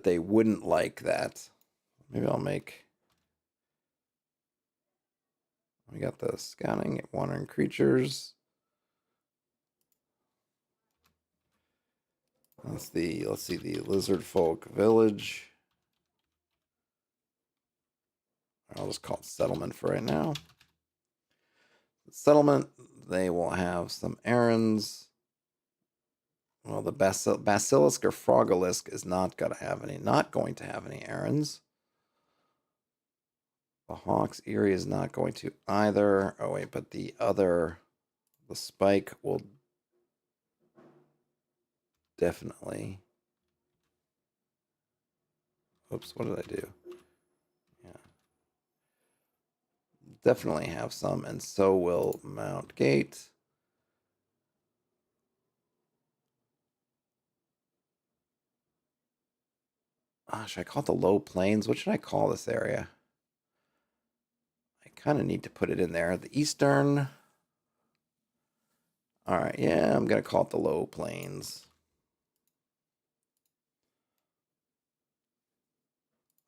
they wouldn't like that. Maybe I'll make. We got the scouting, wandering creatures. Let's see the lizard folk village. I'll just call it settlement for right now. Settlement, they will have some errands. Well, the basilisk or frogalisk is not going to have any errands. The hawk's eyrie is not going to either. Oh wait, but the spike will definitely. Oops, what did I do? Yeah. Definitely have some, and so will Mount Gate. Should I call it the low plains? What should I call this area? I kind of need to put it in there. The eastern. All right, yeah, I'm going to call it the low plains.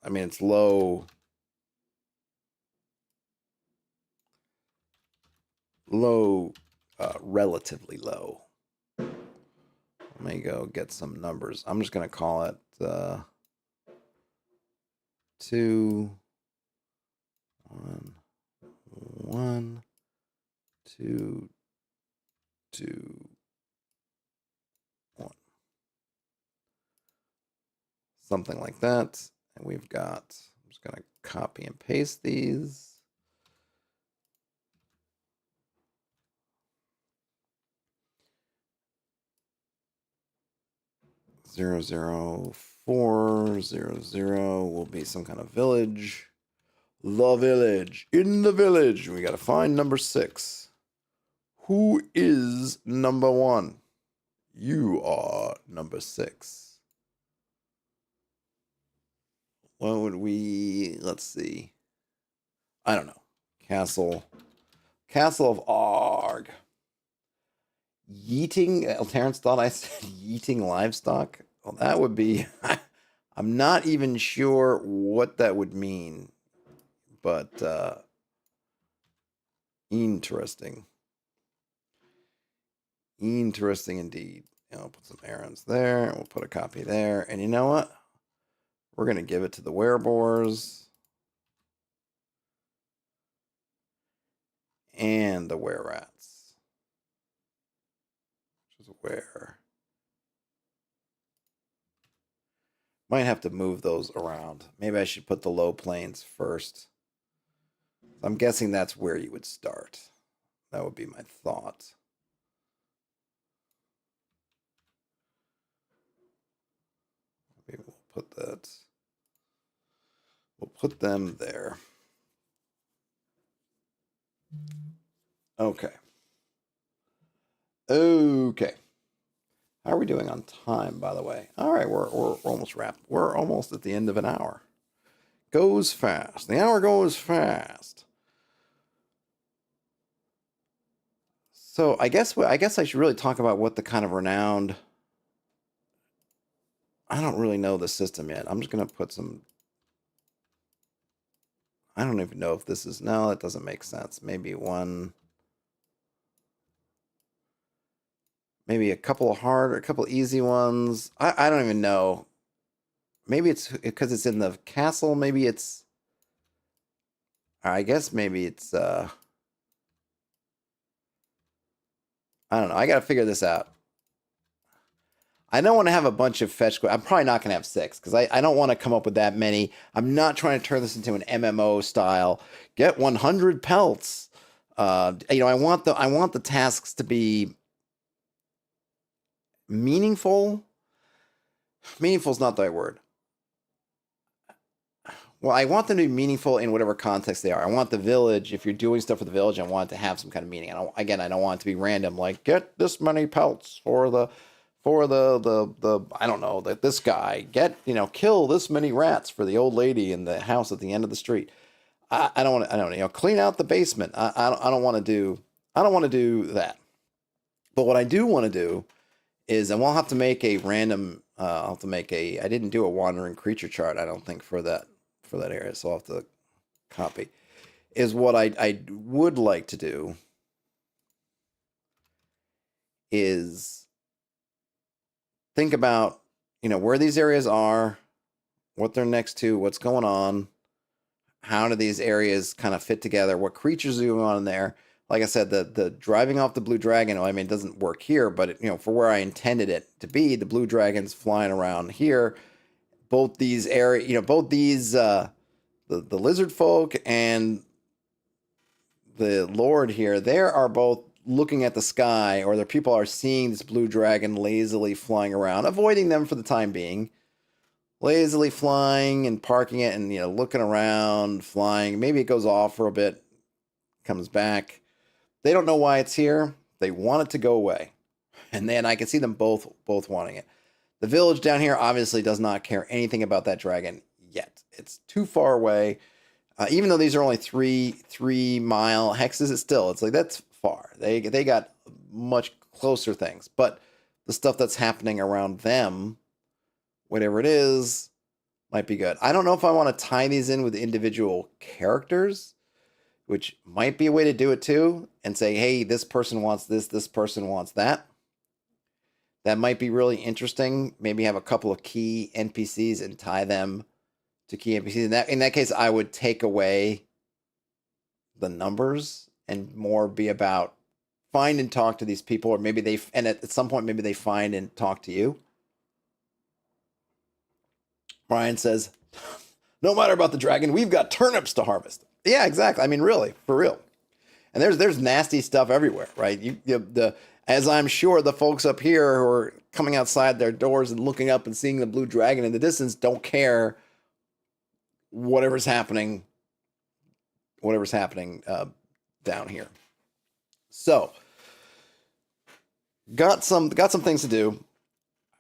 I mean, it's low. Relatively low. Let me go get some numbers. I'm just going to call it 2, 1, 1, 2, 2, 1. Something like that. And we've got, I'm just going to copy and paste these. 00400 will be some kind of village. The village. In the village. We got to find number 6. Who is number 1? You are number 6. What would we... Let's see. I don't know. Castle of Arg. Yeeting... Terrence thought I said yeeting livestock. Well, that would be... I'm not even sure what that would mean. But, interesting. Interesting indeed. And I'll put some errands there. We'll put a copy there. And you know what? We're going to give it to the werebores. And the wererats. Which is where. Might have to move those around. Maybe I should put the low plains first. I'm guessing that's where you would start. That would be my thought. Maybe we'll put that. We'll put them there. Okay. Okay. How are we doing on time, by the way? All right, we're almost wrapped. We're almost at the end of an hour. Goes fast. The hour goes fast. So I guess I should really talk about what the kind of renowned. I don't really know the system yet. I'm just gonna put some. I don't even know if this is. No, that doesn't make sense. Maybe one. Maybe a couple of hard or a couple easy ones. I don't even know. Maybe it's because it's in the castle. Maybe it's. I guess maybe it's. I don't know. I got to figure this out. I don't want to have a bunch of fetch quests. I'm probably not going to have 6 because I don't want to come up with that many. I'm not trying to turn this into an MMO style. Get 100 pelts. I want the tasks to be meaningful. Meaningful is not the right word. Well, I want them to be meaningful in whatever context they are. I want the village, if you're doing stuff for the village, I want it to have some kind of meaning. I don't want it to be random, like get this many pelts for the I don't know, this guy, kill this many rats for the old lady in the house at the end of the street. I don't want to, clean out the basement. I don't want to do that. But what I do want to do is, and we'll have to make a random, I didn't do a wandering creature chart, I don't think, for that area, so I'll have to copy, is what I would like to do is think about, where these areas are, what they're next to, what's going on, how do these areas kind of fit together, what creatures are going on in there, like I said, the driving off the blue dragon, I mean, it doesn't work here, but it, for where I intended it to be, the blue dragon's flying around here. Both these both these the lizard folk and the Lord here, they are both looking at the sky, or the people are seeing this blue dragon lazily flying around, avoiding them for the time being. Lazily flying and parking it and, looking around, flying. Maybe it goes off for a bit, comes back. They don't know why it's here. They want it to go away. And then I can see them both wanting it. The village down here obviously does not care anything about that dragon yet. It's too far away. Even though these are only 3-mile hexes, it's like that's far. They got much closer things. But the stuff that's happening around them, whatever it is, might be good. I don't know if I want to tie these in with individual characters, which might be a way to do it too, and say, hey, this person wants this person wants that. That might be really interesting. Maybe have a couple of key NPCs and tie them to key NPCs. In that case, I would take away the numbers and more be about find and talk to these people, or maybe at some point, maybe they find and talk to you. Brian says, no matter about the dragon, we've got turnips to harvest. Yeah, exactly. I mean, really, for real. And there's nasty stuff everywhere, right? As I'm sure the folks up here who are coming outside their doors and looking up and seeing the blue dragon in the distance don't care whatever's happening down here. So, got some things to do.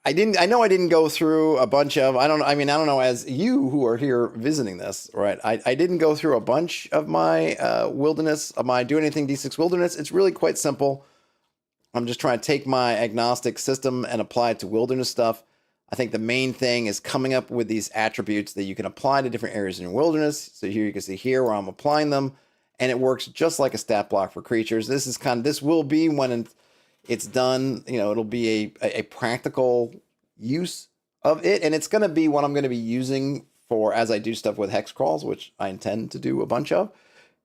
I know I didn't go through a bunch of, I don't know, as you who are here visiting this, right? I didn't go through a bunch of my wilderness, of my Do Anything D6 Wilderness. It's really quite simple. I'm just trying to take my agnostic system and apply it to wilderness stuff. I think the main thing is coming up with these attributes that you can apply to different areas in your wilderness. So here you can see here where I'm applying them, and it works just like a stat block for creatures. This will be when it's done, it'll be a practical use of it, and it's going to be what I'm going to be using for as I do stuff with hex crawls, which I intend to do a bunch of.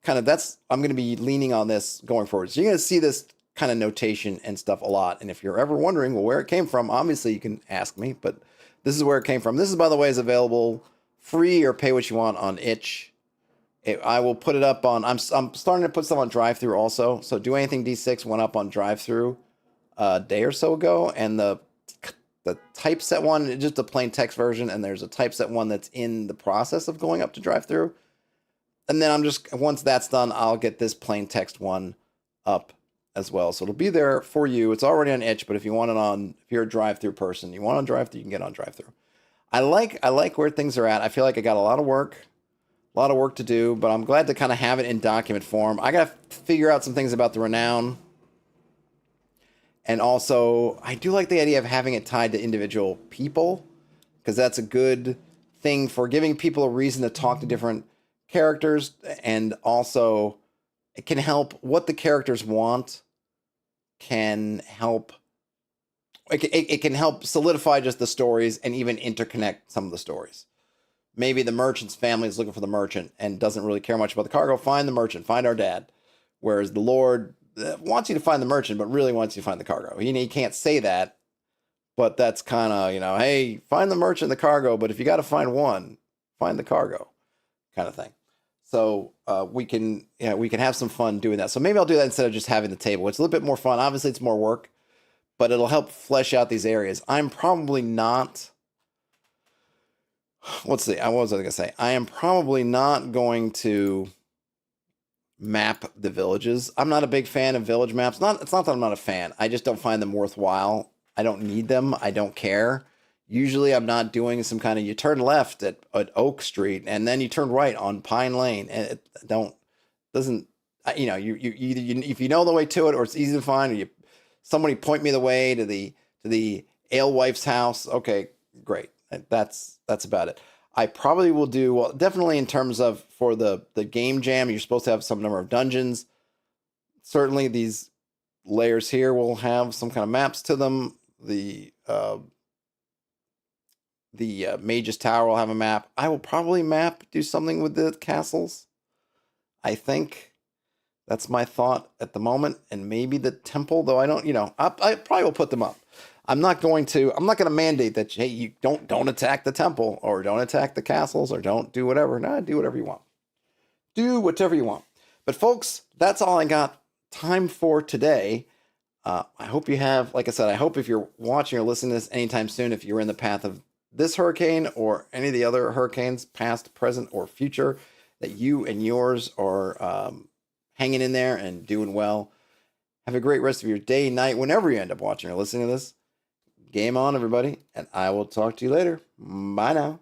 I'm going to be leaning on this going forward. So you're going to see this kind of notation and stuff a lot. And if you're ever wondering, well, where it came from, obviously you can ask me, but this is where it came from. This is, by the way, is available free or pay what you want on itch. I will put it up on, I'm starting to put stuff on drive-through also. So Do Anything D6 went up on drive-through a day or so ago, and the typeset one, just a plain text version, and there's a typeset one that's in the process of going up to drive-through. And then once that's done, I'll get this plain text one up as well. So it'll be there for you. It's already on itch, but if you're a drive-through person, you want on drive-through, you can get on drive-through. I like where things are at. I feel like I got a lot of work to do, but I'm glad to kind of have it in document form. I got to figure out some things about the renown. And also, I do like the idea of having it tied to individual people, because that's a good thing for giving people a reason to talk to different characters, and also it can help what the characters want. It can help solidify just the stories and even interconnect some of the stories. Maybe the merchant's family is looking for the merchant and doesn't really care much about the cargo. Find the merchant, find our dad. Whereas the Lord wants you to find the merchant, but really wants you to find the cargo. He can't say that, but that's kind of, hey, find the merchant, the cargo, but if you got to find one, find the cargo kind of thing. So we can have some fun doing that. So maybe I'll do that instead of just having the table. It's a little bit more fun. Obviously, it's more work, but it'll help flesh out these areas. I'm probably not. Let's see. What was I going to say? I am probably not going to map the villages. I'm not a big fan of village maps. It's not that I'm not a fan. I just don't find them worthwhile. I don't need them. I don't care. Usually I'm not doing some kind of, you turn left at Oak Street and then you turn right on Pine Lane, and it doesn't, if you know the way to it, or it's easy to find, or somebody point me the way to the alewife's house. Okay, great. That's about it. I probably will do, well, definitely in terms of for the game jam, you're supposed to have some number of dungeons. Certainly these layers here will have some kind of maps to them. The Mage's Tower will have a map. I will probably do something with the castles, I think. That's my thought at the moment. And maybe the temple, though I don't, I probably will put them up. I'm not going to mandate that, hey, you don't attack the temple or don't attack the castles or don't do whatever. No, do whatever you want. Do whatever you want. But folks, that's all I got time for today. I hope you have, like I said, I hope if you're watching or listening to this anytime soon, if you're in the path of this hurricane or any of the other hurricanes, past, present, or future, that you and yours are hanging in there and doing well. Have a great rest of your day, night, whenever you end up watching or listening to this. Game on, everybody, and I will talk to you later. Bye now.